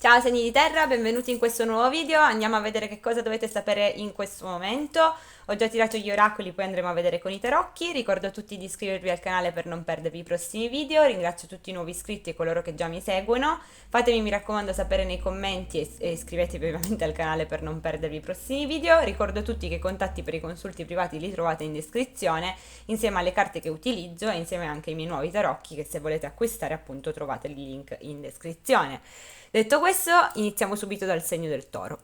Ciao segni di terra, benvenuti in questo nuovo video. Andiamo a vedere che cosa dovete sapere in questo momento. Ho già tirato gli oracoli, poi andremo a vedere con i tarocchi. Ricordo a tutti di iscrivervi al canale per non perdervi i prossimi video. Ringrazio tutti i nuovi iscritti e coloro che già mi seguono. Fatemi, mi raccomando, sapere nei commenti e iscrivetevi ovviamente al canale per non perdervi i prossimi video. Ricordo a tutti che i contatti per i consulti privati li trovate in descrizione, insieme alle carte che utilizzo e insieme anche ai miei nuovi tarocchi che se volete acquistare appunto trovate il link in descrizione. Detto questo, iniziamo subito dal segno del toro.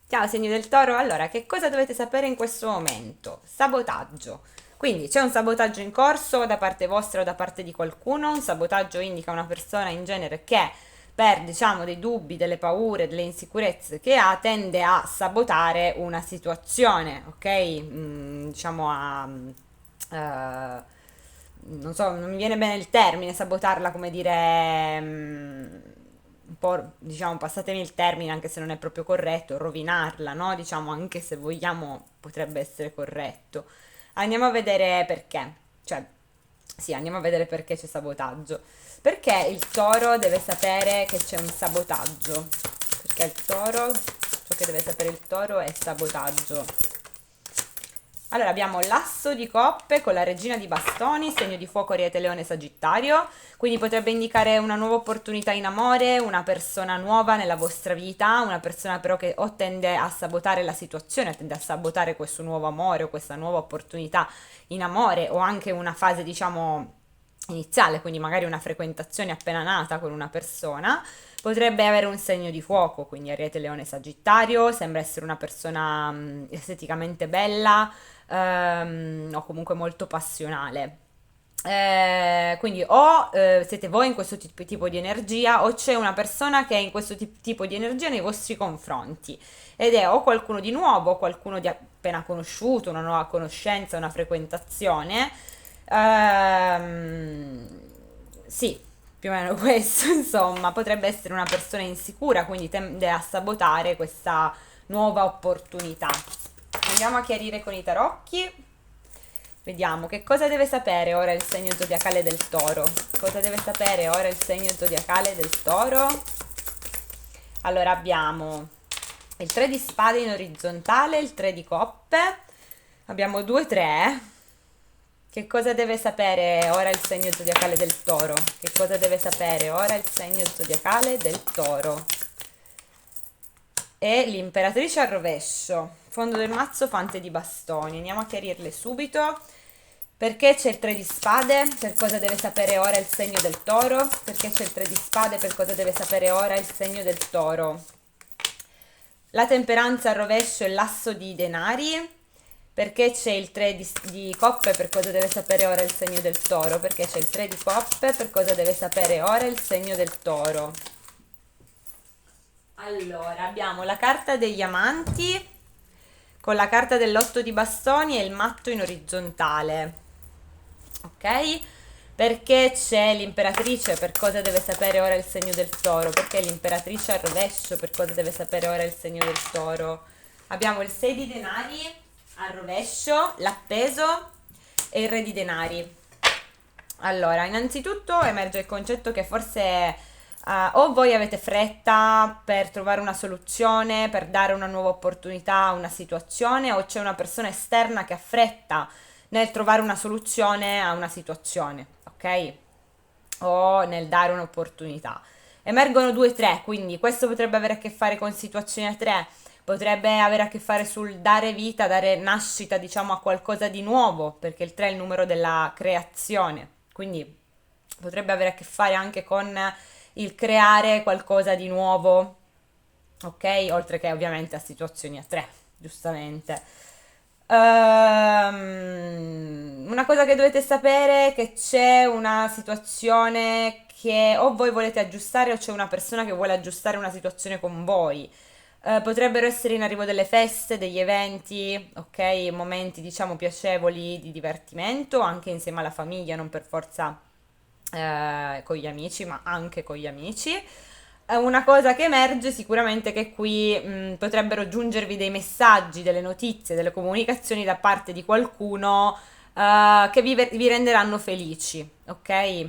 Ciao segno del toro, allora che cosa dovete sapere in questo momento? Sabotaggio. Quindi c'è un sabotaggio in corso da parte vostra o da parte di qualcuno. Un sabotaggio indica una persona in genere che per diciamo dei dubbi, delle paure, delle insicurezze che ha, tende a sabotare una situazione, ok? Diciamo a non so, non mi viene bene il termine, sabotarla, come dire, un po', diciamo, passatemi il termine, anche se non è proprio corretto, rovinarla, no? Diciamo, anche se vogliamo, potrebbe essere corretto. Andiamo a vedere perché, cioè, sì, andiamo a vedere perché c'è sabotaggio. Perché il toro deve sapere che c'è un sabotaggio? Perché il toro, ciò che deve sapere il toro è sabotaggio. Allora abbiamo l'asso di coppe con la regina di bastoni, segno di fuoco Ariete Leone Sagittario, quindi potrebbe indicare una nuova opportunità in amore, una persona nuova nella vostra vita, una persona però che o tende a sabotare la situazione, tende a sabotare questo nuovo amore o questa nuova opportunità in amore o anche una fase diciamo iniziale, quindi magari una frequentazione appena nata con una persona. Potrebbe avere un segno di fuoco, quindi Ariete Leone Sagittario, sembra essere una persona esteticamente bella, o comunque molto passionale. Quindi o siete voi in questo tipo di energia o c'è una persona che è in questo tipo di energia nei vostri confronti ed è o qualcuno di nuovo o qualcuno di appena conosciuto, una nuova conoscenza, una frequentazione. Sì, più o meno questo, insomma, potrebbe essere una persona insicura, quindi tende a sabotare questa nuova opportunità. Andiamo a chiarire con i tarocchi. Vediamo che cosa deve sapere ora il segno zodiacale del toro. Cosa deve sapere ora il segno zodiacale del toro? Allora abbiamo il 3 di spade in orizzontale, il 3 di coppe, abbiamo 2 3. Che cosa deve sapere ora il segno zodiacale del toro? Che cosa deve sapere ora il segno zodiacale del toro? E l'imperatrice al rovescio, fondo del mazzo, fante di bastoni. Andiamo a chiarirle subito. Perché c'è il 3 di spade? Per cosa deve sapere ora il segno del toro? Perché c'è il 3 di spade? Per cosa deve sapere ora il segno del toro? La temperanza al rovescio e l'asso di denari. Perché c'è il 3 di coppe? Per cosa deve sapere ora il segno del toro? Perché c'è il 3 di coppe? Per cosa deve sapere ora il segno del toro? Allora, abbiamo la carta degli amanti con la carta dell'otto di bastoni e il matto in orizzontale. Ok? Perché c'è l'imperatrice? Per cosa deve sapere ora il segno del toro? Perché l'imperatrice al rovescio? Per cosa deve sapere ora il segno del toro? Abbiamo il 6 di denari al rovescio, l'appeso e il re di denari. Allora, innanzitutto emerge il concetto che forse o voi avete fretta per trovare una soluzione, per dare una nuova opportunità a una situazione, o c'è una persona esterna che ha fretta nel trovare una soluzione a una situazione, ok? O nel dare un'opportunità. Emergono 2-3, quindi questo potrebbe avere a che fare con situazioni a 3, potrebbe avere a che fare sul dare vita, dare nascita, diciamo, a qualcosa di nuovo, perché il 3 è il numero della creazione, quindi potrebbe avere a che fare anche con il creare qualcosa di nuovo, ok? Oltre che ovviamente a situazioni a 3, giustamente. Una cosa che dovete sapere è che c'è una situazione che o voi volete aggiustare o c'è una persona che vuole aggiustare una situazione con voi. Potrebbero essere in arrivo delle feste, degli eventi, ok? Momenti diciamo piacevoli di divertimento, anche insieme alla famiglia, non per forza con gli amici, ma anche con gli amici. Una cosa che emerge sicuramente è che qui potrebbero giungervi dei messaggi, delle notizie, delle comunicazioni da parte di qualcuno che vi renderanno felici, ok?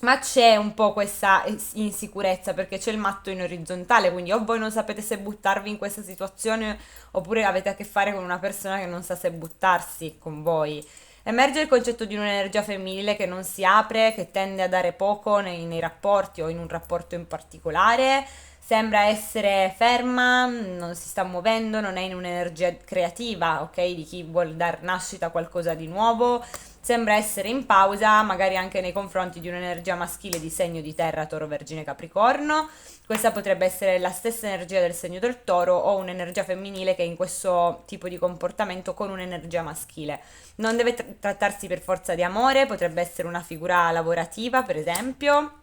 Ma c'è un po' questa insicurezza perché c'è il matto in orizzontale, quindi o voi non sapete se buttarvi in questa situazione oppure avete a che fare con una persona che non sa se buttarsi con voi. Emerge il concetto di un'energia femminile che non si apre, che tende a dare poco nei rapporti o in un rapporto in particolare. Sembra essere ferma, non si sta muovendo, non è in un'energia creativa, ok? Di chi vuol dar nascita a qualcosa di nuovo. Sembra essere in pausa, magari anche nei confronti di un'energia maschile di segno di terra, toro, vergine, capricorno. Questa potrebbe essere la stessa energia del segno del toro o un'energia femminile che è in questo tipo di comportamento con un'energia maschile. Non deve trattarsi per forza di amore, potrebbe essere una figura lavorativa, per esempio,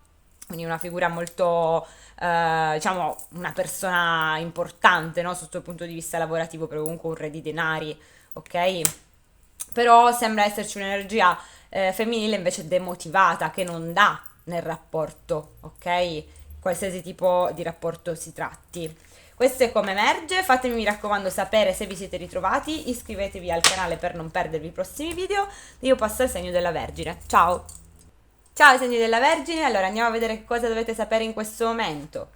quindi una figura molto, diciamo, una persona importante, no? Sotto il punto di vista lavorativo, però comunque un re di denari, ok? Però sembra esserci un'energia femminile invece demotivata che non dà nel rapporto, ok? Qualsiasi tipo di rapporto si tratti. Questo è come emerge, fatemi mi raccomando sapere se vi siete ritrovati, iscrivetevi al canale per non perdervi i prossimi video, io passo al segno della Vergine. Ciao! Ciao segni della Vergine, allora andiamo a vedere che cosa dovete sapere in questo momento.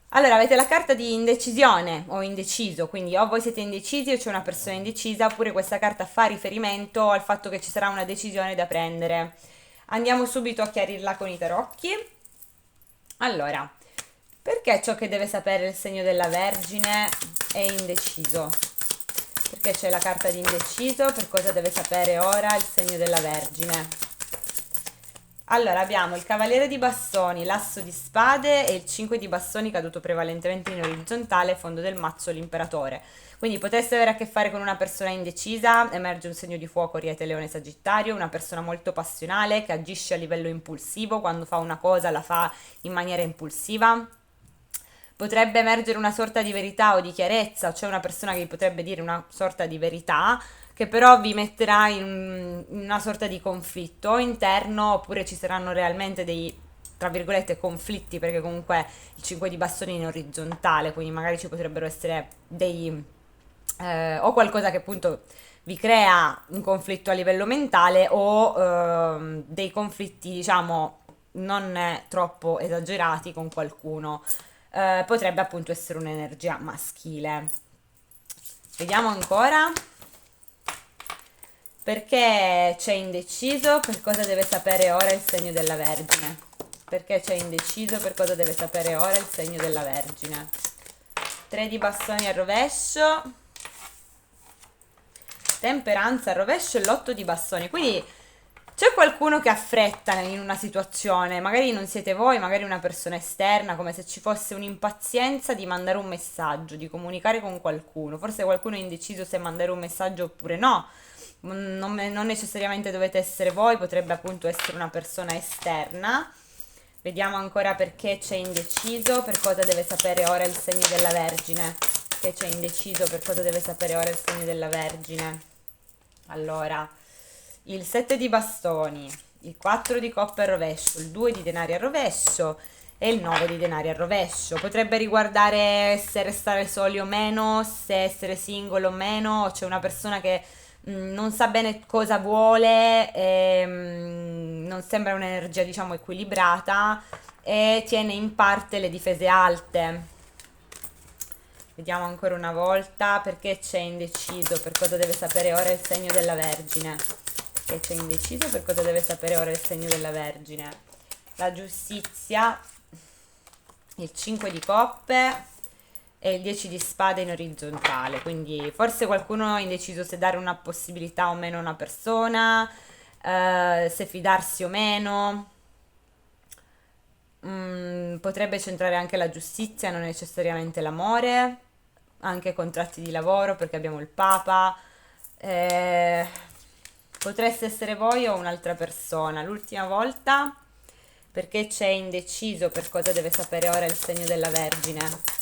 Allora, avete la carta di indecisione o indeciso, quindi o voi siete indecisi o c'è una persona indecisa, oppure questa carta fa riferimento al fatto che ci sarà una decisione da prendere. Andiamo subito a chiarirla con i tarocchi. Allora, perché ciò che deve sapere il segno della Vergine è indeciso? Perché c'è la carta di indeciso, per cosa deve sapere ora il segno della Vergine? Allora, abbiamo il Cavaliere di Bastoni, l'Asso di Spade e il 5 di Bastoni caduto prevalentemente in orizzontale, fondo del mazzo l'Imperatore. Quindi potreste avere a che fare con una persona indecisa, emerge un segno di fuoco, Ariete, Leone, Sagittario, una persona molto passionale che agisce a livello impulsivo, quando fa una cosa la fa in maniera impulsiva. Potrebbe emergere una sorta di verità o di chiarezza, cioè una persona che vi potrebbe dire una sorta di verità che però vi metterà in una sorta di conflitto interno, oppure ci saranno realmente dei, tra virgolette, conflitti, perché comunque il 5 di bastoni è in orizzontale, quindi magari ci potrebbero essere dei, o qualcosa che appunto vi crea un conflitto a livello mentale o dei conflitti, diciamo, non troppo esagerati con qualcuno. Potrebbe appunto essere un'energia maschile. Vediamo ancora. Perché c'è indeciso per cosa deve sapere ora il segno della Vergine? Perché c'è indeciso per cosa deve sapere ora il segno della Vergine? 3 di bastoni al rovescio, temperanza al rovescio e l'8 di bastoni. Quindi c'è qualcuno che ha fretta in una situazione, magari non siete voi, magari una persona esterna, come se ci fosse un'impazienza di mandare un messaggio, di comunicare con qualcuno. Forse qualcuno è indeciso se mandare un messaggio oppure no. Non necessariamente dovete essere voi, potrebbe appunto essere una persona esterna. Vediamo ancora perché c'è indeciso, per cosa deve sapere ora il segno della Vergine. Perché c'è indeciso, per cosa deve sapere ora il segno della Vergine. Allora, il 7 di bastoni, il 4 di coppe al rovescio, il 2 di denari al rovescio e il 9 di denari al rovescio. Potrebbe riguardare se restare soli o meno, se essere single o meno, o c'è una persona che non sa bene cosa vuole, non sembra un'energia, diciamo, equilibrata e tiene in parte le difese alte. Vediamo ancora una volta perché c'è indeciso, per cosa deve sapere ora il segno della Vergine. Perché c'è indeciso, per cosa deve sapere ora il segno della Vergine. La giustizia, il 5 di coppe e il 10 di spade in orizzontale. Quindi forse qualcuno è indeciso se dare una possibilità o meno a una persona, se fidarsi o meno. Potrebbe centrare anche la giustizia, non necessariamente l'amore, anche contratti di lavoro perché abbiamo il Papa. Eh, Potreste essere voi o un'altra persona. L'ultima volta perché c'è indeciso per cosa deve sapere ora il segno della Vergine.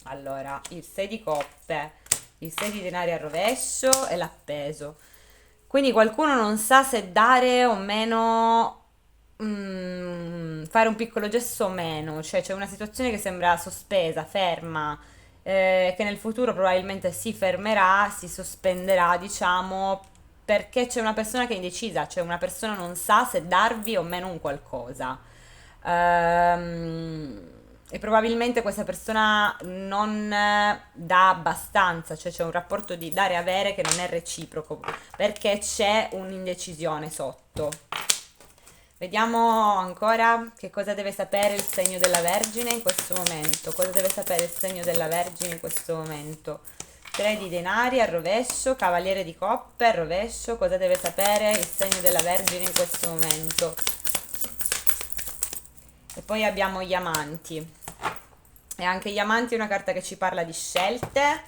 Allora, il 6 di coppe, il 6 di denari al rovescio e l'appeso. Quindi qualcuno non sa se dare o meno, fare un piccolo gesto o meno, cioè c'è una situazione che sembra sospesa, ferma, che nel futuro probabilmente si fermerà, si sospenderà, diciamo, perché c'è una persona che è indecisa, cioè una persona non sa se darvi o meno un qualcosa. E probabilmente questa persona non dà abbastanza, cioè c'è un rapporto di dare e avere che non è reciproco, perché c'è un'indecisione sotto. Vediamo ancora che cosa deve sapere il segno della Vergine in questo momento. Cosa deve sapere il segno della Vergine in questo momento? Tre di denari al rovescio, cavaliere di coppe al rovescio. Cosa deve sapere il segno della Vergine in questo momento? E poi abbiamo gli amanti. E anche gli amanti è una carta che ci parla di scelte.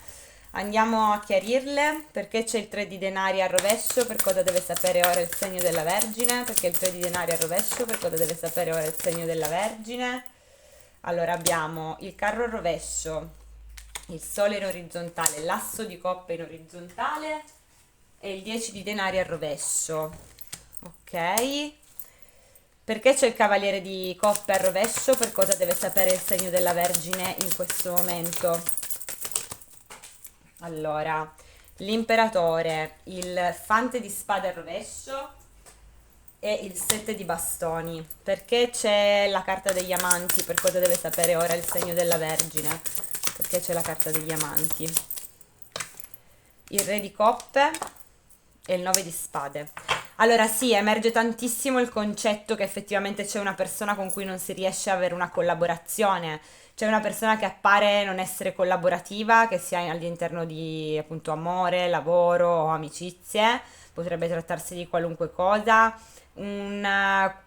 Andiamo a chiarirle. Perché c'è il 3 di denari al rovescio? Per cosa deve sapere ora il segno della Vergine? Perché il 3 di denari al rovescio? Per cosa deve sapere ora il segno della Vergine? Allora abbiamo il carro al rovescio, il sole in orizzontale, l'asso di coppe in orizzontale e il 10 di denari al rovescio. Ok. Perché c'è il cavaliere di coppe al rovescio? Per cosa deve sapere il segno della Vergine in questo momento? Allora, l'imperatore, il fante di spade al rovescio e il 7 di bastoni. Perché c'è la carta degli amanti? Per cosa deve sapere ora il segno della Vergine? Perché c'è la carta degli amanti? Il re di coppe e il 9 di spade. Allora sì, emerge tantissimo il concetto che effettivamente c'è una persona con cui non si riesce a avere una collaborazione. C'è una persona che appare non essere collaborativa, che sia all'interno di appunto amore, lavoro o amicizie, potrebbe trattarsi di qualunque cosa, una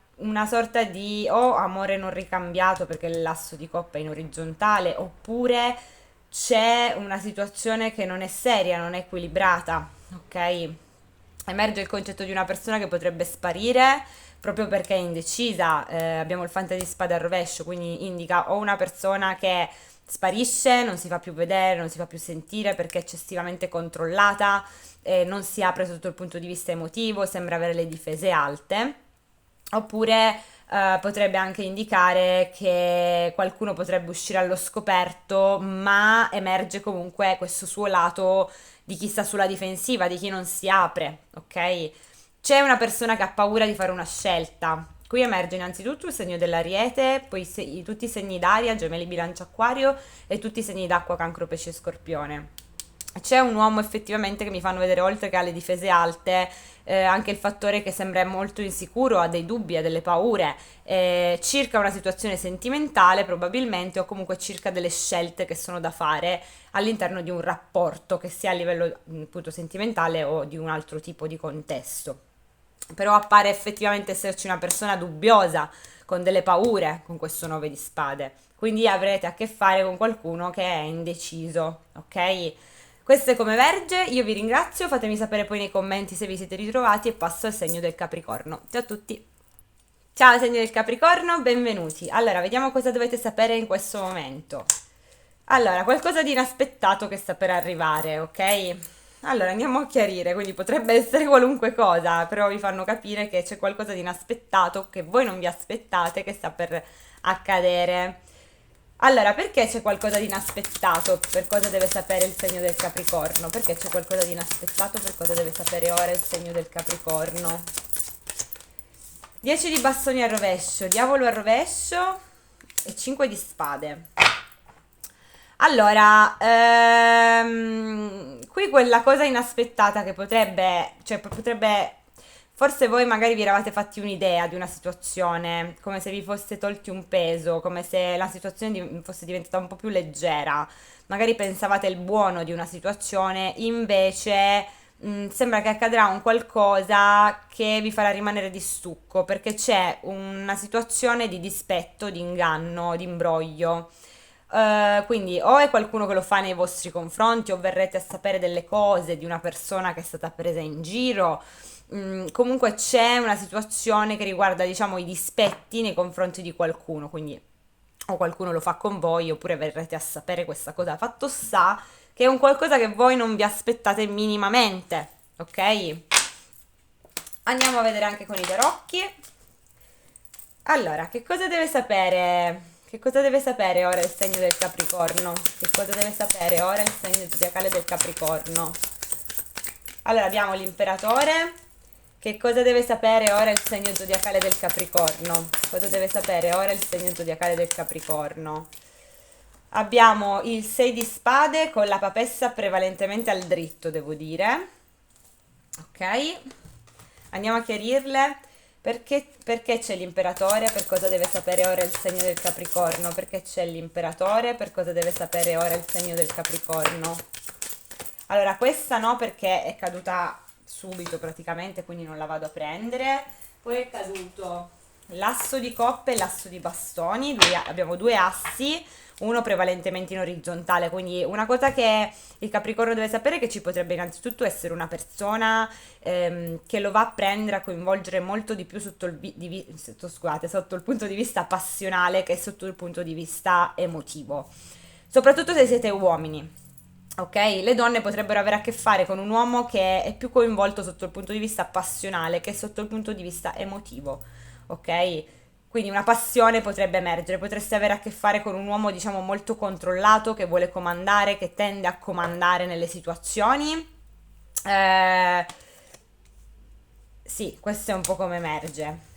sorta di o amore non ricambiato perché l'asso di coppa è in orizzontale, oppure c'è una situazione che non è seria, non è equilibrata, ok? Emerge il concetto di una persona che potrebbe sparire proprio perché è indecisa. Abbiamo il fante di spade al rovescio, quindi indica o una persona che sparisce, non si fa più vedere, non si fa più sentire perché è eccessivamente controllata, non si apre sotto il punto di vista emotivo, sembra avere le difese alte. Oppure potrebbe anche indicare che qualcuno potrebbe uscire allo scoperto, ma emerge comunque questo suo lato di chi sta sulla difensiva, di chi non si apre, ok? C'è una persona che ha paura di fare una scelta. Qui emerge innanzitutto il segno dell'Ariete, poi tutti i segni d'aria, Gemelli, Bilancia, Acquario e tutti i segni d'acqua, Cancro, Pesce e Scorpione. C'è un uomo effettivamente che mi fanno vedere oltre che alle difese alte, anche il fattore che sembra molto insicuro, ha dei dubbi, ha delle paure circa una situazione sentimentale probabilmente o comunque circa delle scelte che sono da fare all'interno di un rapporto che sia a livello appunto sentimentale o di un altro tipo di contesto. Però appare effettivamente esserci una persona dubbiosa, con delle paure, con questo 9 di spade. Quindi avrete a che fare con qualcuno che è indeciso, ok? Questo è come verge, io vi ringrazio, fatemi sapere poi nei commenti se vi siete ritrovati e passo al segno del Capricorno. Ciao a tutti! Ciao segno del Capricorno, benvenuti. Allora, vediamo cosa dovete sapere in questo momento. Allora, qualcosa di inaspettato che sta per arrivare, ok? Allora, andiamo a chiarire, quindi potrebbe essere qualunque cosa, però vi fanno capire che c'è qualcosa di inaspettato che voi non vi aspettate che sta per accadere. Allora, perché c'è qualcosa di inaspettato? Per cosa deve sapere il segno del Capricorno? Perché c'è qualcosa di inaspettato? Per cosa deve sapere ora il segno del Capricorno? 10 di bastoni al rovescio, diavolo al rovescio e 5 di spade. Allora, qui quella cosa inaspettata che potrebbe, cioè potrebbe, forse voi magari vi eravate fatti un'idea di una situazione, come se vi foste tolti un peso, come se la situazione fosse diventata un po' più leggera, magari pensavate il buono di una situazione, invece sembra che accadrà un qualcosa che vi farà rimanere di stucco, perché c'è una situazione di dispetto, di inganno, di imbroglio. Quindi o è qualcuno che lo fa nei vostri confronti o verrete a sapere delle cose di una persona che è stata presa in giro. Comunque c'è una situazione che riguarda, diciamo, i dispetti nei confronti di qualcuno, quindi o qualcuno lo fa con voi oppure verrete a sapere questa cosa. Fatto sta che è un qualcosa che voi non vi aspettate minimamente, ok? Andiamo a vedere anche con i tarocchi. Allora, che cosa deve sapere? Che cosa deve sapere ora il segno del Capricorno? Che cosa deve sapere ora il segno zodiacale del Capricorno? Allora abbiamo l'imperatore. Che cosa deve sapere ora il segno zodiacale del Capricorno? Cosa deve sapere ora il segno zodiacale del Capricorno? Abbiamo il 6 di spade con la papessa prevalentemente al dritto, devo dire. Ok? Andiamo a chiarirle. Perché c'è l'imperatore? Per cosa deve sapere ora il segno del Capricorno? Perché c'è l'imperatore? Per cosa deve sapere ora il segno del Capricorno? Allora, questa no, perché è caduta subito praticamente, quindi non la vado a prendere. Poi è caduto l'asso di coppe e l'asso di bastoni. Abbiamo due assi, uno prevalentemente in orizzontale, quindi una cosa che il Capricorno deve sapere è che ci potrebbe innanzitutto essere una persona che lo va a prendere a coinvolgere molto di più sotto il punto di vista passionale che sotto il punto di vista emotivo, soprattutto se siete uomini. Ok, le donne potrebbero avere a che fare con un uomo che è più coinvolto sotto il punto di vista passionale che sotto il punto di vista emotivo, ok? Quindi una passione potrebbe emergere, potreste avere a che fare con un uomo, diciamo, molto controllato, che vuole comandare, che tende a comandare nelle situazioni. Eh, sì, questo è un po' come emerge.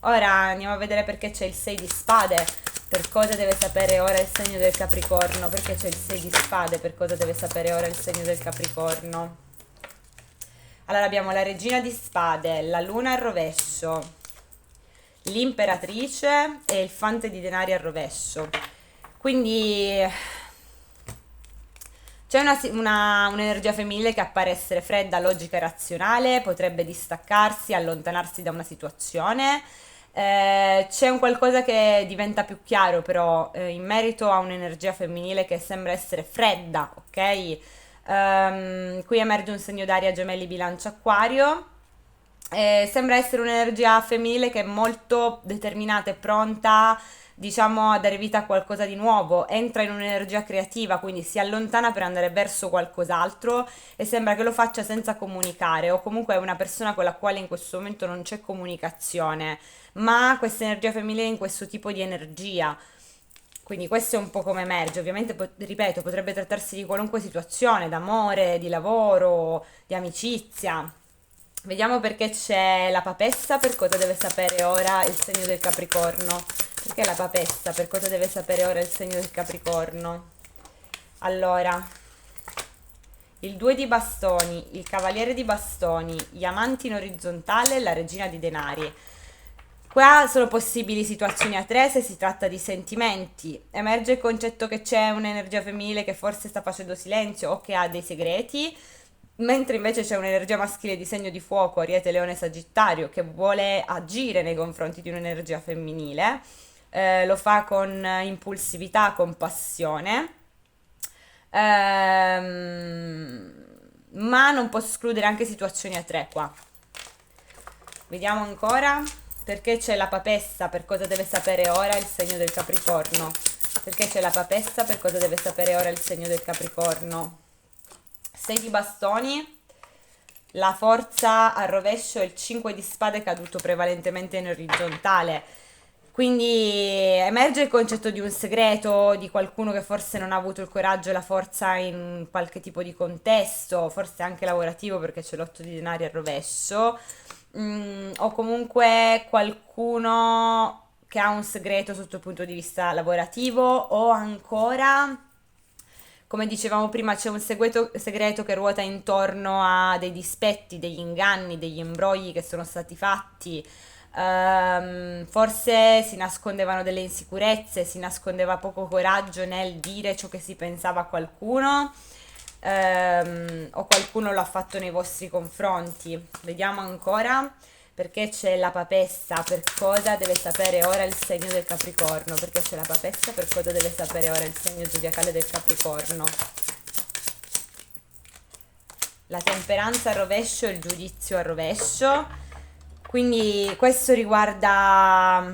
Ora andiamo a vedere perché c'è il 6 di spade, per cosa deve sapere ora il segno del Capricorno, perché c'è il 6 di spade, per cosa deve sapere ora il segno del Capricorno. Allora abbiamo la regina di spade, la luna al rovescio, l'imperatrice e il fante di denari al rovescio. Quindi c'è un'energia femminile che appare essere fredda, logica e razionale, potrebbe distaccarsi, allontanarsi da una situazione. C'è un qualcosa che diventa più chiaro però in merito a un'energia femminile che sembra essere fredda, ok? Qui emerge un segno d'aria gemelli bilancia acquario. Sembra essere un'energia femminile che è molto determinata e pronta, diciamo, a dare vita a qualcosa di nuovo, entra in un'energia creativa, quindi si allontana per andare verso qualcos'altro e sembra che lo faccia senza comunicare, o comunque è una persona con la quale in questo momento non c'è comunicazione, ma questa energia femminile è in questo tipo di energia. Quindi questo è un po' come emerge, ovviamente, ripeto, potrebbe trattarsi di qualunque situazione, d'amore, di lavoro, di amicizia. Vediamo perché c'è la papessa, per cosa deve sapere ora il segno del Capricorno. Perché la papessa, per cosa deve sapere ora il segno del Capricorno? Allora, il 2 di bastoni, il cavaliere di bastoni, gli amanti in orizzontale e la regina di denari. Qua sono possibili situazioni a tre se si tratta di sentimenti. Emerge il concetto che c'è un'energia femminile che forse sta facendo silenzio o che ha dei segreti, mentre invece c'è un'energia maschile di segno di fuoco, Ariete, Leone, Sagittario, che vuole agire nei confronti di un'energia femminile. Lo fa con impulsività, con passione. Ma non posso escludere anche situazioni a tre qua. Vediamo ancora perché c'è la papessa, per cosa deve sapere ora il segno del Capricorno. Perché c'è la papessa, per cosa deve sapere ora il segno del Capricorno. 6 di bastoni, la forza al rovescio e il 5 di spade caduto prevalentemente in orizzontale. Quindi emerge il concetto di un segreto, di qualcuno che forse non ha avuto il coraggio e la forza in qualche tipo di contesto, forse anche lavorativo perché c'è l'otto di denari al rovescio, o comunque qualcuno che ha un segreto sotto il punto di vista lavorativo o ancora, come dicevamo prima, c'è un segreto che ruota intorno a dei dispetti, degli inganni, degli imbrogli che sono stati fatti. Forse si nascondevano delle insicurezze, si nascondeva poco coraggio nel dire ciò che si pensava a qualcuno, o qualcuno lo ha fatto nei vostri confronti. Vediamo ancora perché c'è la papessa, per cosa deve sapere ora il segno del Capricorno, perché c'è la papessa, per cosa deve sapere ora il segno zodiacale del Capricorno. La temperanza al rovescio e il giudizio al rovescio. Quindi questo riguarda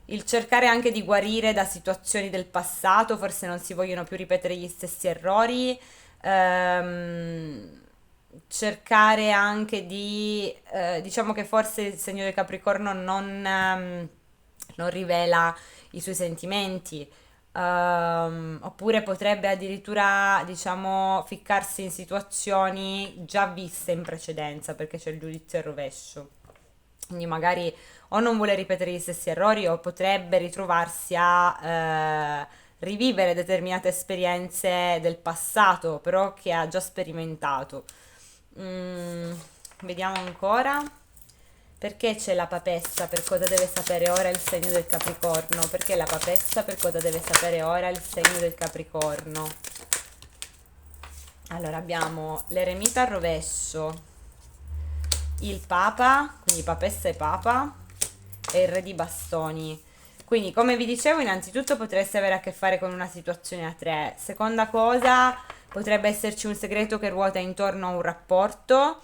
il cercare anche di guarire da situazioni del passato, forse non si vogliono più ripetere gli stessi errori, cercare anche di, diciamo che forse il segno del Capricorno non rivela i suoi sentimenti, oppure potrebbe addirittura, diciamo, ficcarsi in situazioni già viste in precedenza, perché c'è il giudizio al rovescio. Quindi magari o non vuole ripetere gli stessi errori o potrebbe ritrovarsi a rivivere determinate esperienze del passato, però che ha già sperimentato. Mm, vediamo ancora. Perché c'è la papessa? Per cosa deve sapere ora il segno del Capricorno? Perché la papessa per cosa deve sapere ora il segno del Capricorno? Allora abbiamo l'eremita al rovescio, il papa, quindi papessa e papa, e il re di bastoni. Quindi, come vi dicevo, innanzitutto potreste avere a che fare con una situazione a tre. Seconda cosa, potrebbe esserci un segreto che ruota intorno a un rapporto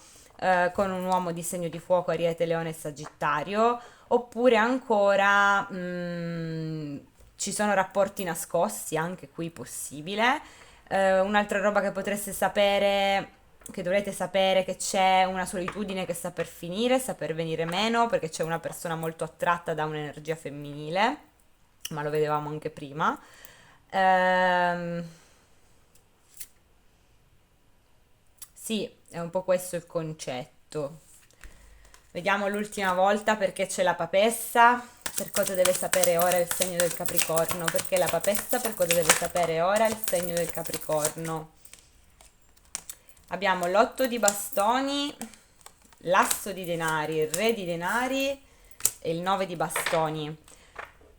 con un uomo di segno di fuoco, Ariete, Leone e Sagittario. Oppure ancora ci sono rapporti nascosti, anche qui possibile. Un'altra roba che potreste sapere, che dovrete sapere, che c'è una solitudine che sta per finire, sta per venire meno, perché c'è una persona molto attratta da un'energia femminile, ma lo vedevamo anche prima. Ehm, sì, è un po' questo il concetto. Vediamo l'ultima volta perché c'è la papessa, per cosa deve sapere ora il segno del Capricorno, perché la papessa per cosa deve sapere ora il segno del Capricorno. Abbiamo l'otto di bastoni, l'asso di denari, il re di denari e il 9 di bastoni.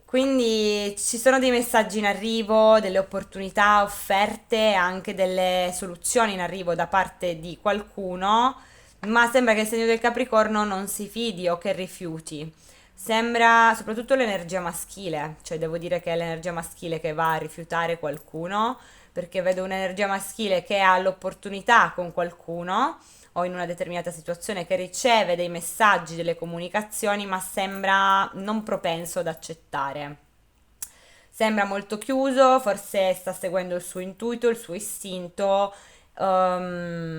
Quindi ci sono dei messaggi in arrivo, delle opportunità offerte, anche delle soluzioni in arrivo da parte di qualcuno, ma sembra che il segno del Capricorno non si fidi o che rifiuti. Sembra soprattutto l'energia maschile, cioè devo dire che è l'energia maschile che va a rifiutare qualcuno, perché vedo un'energia maschile che ha l'opportunità con qualcuno o in una determinata situazione che riceve dei messaggi, delle comunicazioni, ma sembra non propenso ad accettare. Sembra molto chiuso, forse sta seguendo il suo intuito, il suo istinto,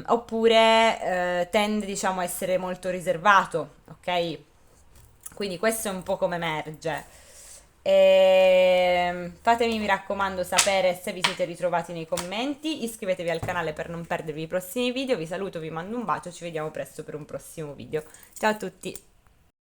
oppure tende, diciamo, a essere molto riservato, ok? Quindi questo è un po' come emerge. Fatemi, mi raccomando, sapere se vi siete ritrovati nei commenti. Iscrivetevi al canale per non perdervi i prossimi video. Vi saluto, vi mando un bacio. Ci vediamo presto per un prossimo video. Ciao a tutti!